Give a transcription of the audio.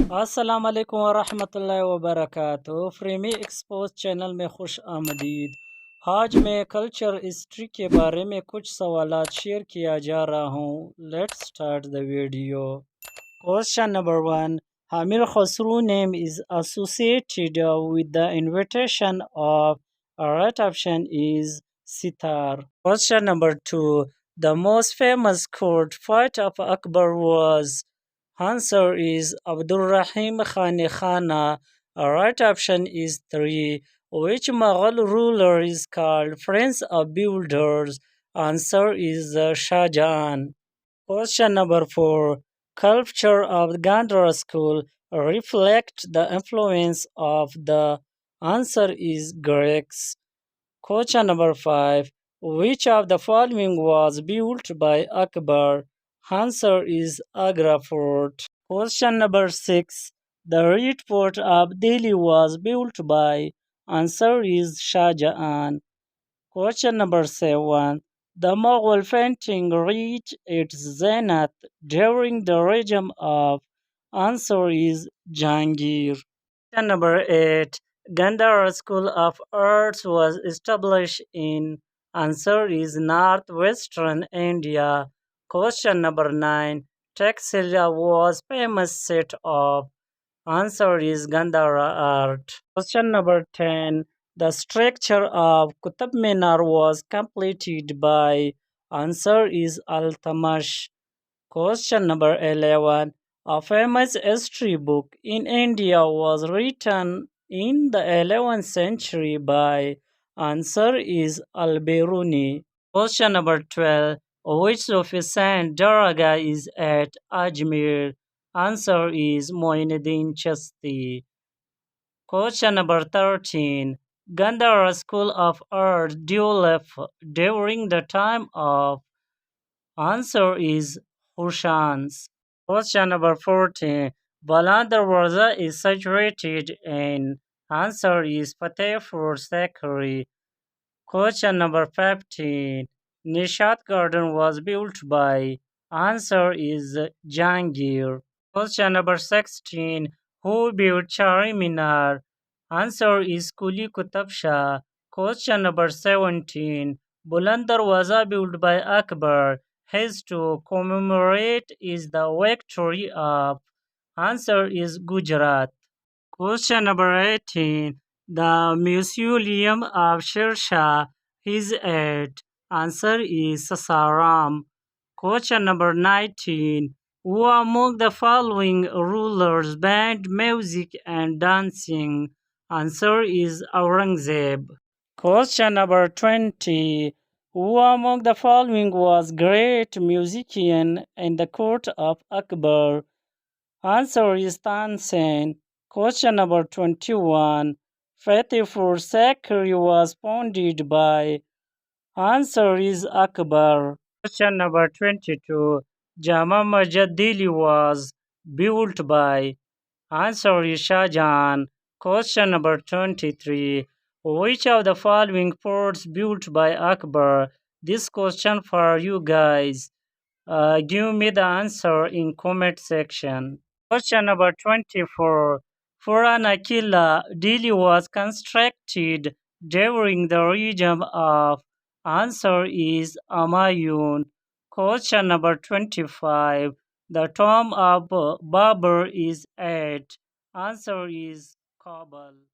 अस्सलाम-ओ-अलैकुम वरहमतुल्लाहि वबरकातुहू। प्रेमी expose channel में खुश आमदीद। आज मैं कल्चर हिस्ट्री के बारे में कुछ सवालात शेयर किया जा रहा हूँ। Let's start the video. Question number 1, Amir Khosrow name is associated with the invitation of a right option is sitar. Question number 2, the most famous court fight of Akbar was. Answer is Abdurrahim Khani Khana. A right option is 3. Which Mughal ruler is called Prince of Builders? Answer is Shah Jahan. Question number 4. Culture of Gandhara school reflect the influence of the. Answer is Greeks. Question number 5. Which of the following was built by Akbar? Answer is Agra Fort. Question number 6. The Red Fort of Delhi was built by. Answer is Shah Jahan. Question number 7. The Mughal painting reached its zenith during the regime of. Answer is Jahangir. Question number 8. Gandhara School of Arts was established in. Answer is northwestern India. Question number 9. Taxila was famous set of. Answer is Gandhara art. Question number 10. The structure of Qutb Minar was completed by. Answer is Al-Tamash. Question number 11. A famous history book in India was written in the 11th century by. Answer is Al-Biruni. Question number 12. Which Sufi saint Daraga is at Ajmer? Answer is Moinuddin Chasti. Question number 13. Gandhara School of Art developed during the time of. Answer is Hushans. Question number 14. Baland Darwaza is situated in. Answer is Fatehpur Sikri. Question number 15. Nishat Garden was built by. Answer is Jahangir. Question number 16. Who built Charminar? Answer is Kuli Qutb Shah. Question number 17. Buland Darwaza built by Akbar. His to commemorate is the victory of. Answer is Gujarat. Question number 18. The Mausoleum of Sher Shah is at. Answer is Sasaram. Question number 19. Who among the following rulers banned music and dancing? Answer is Aurangzeb. Question number 20. Who among the following was great musician in the court of Akbar? Answer is Tansen. Question number 21. Fatehpur Sikri was founded by. Answer is Akbar. Question number 22. Jama Masjid Delhi was built by. Answer is Shah Jahan. Question number 23. Which of the following forts built by Akbar? This question for you guys. Give me the answer in comment section. Question number 24. Purana Killa, Delhi was constructed during the regime of. Answer is Humayun. Question number 25. The tomb of Babur is at. Answer is Kabul.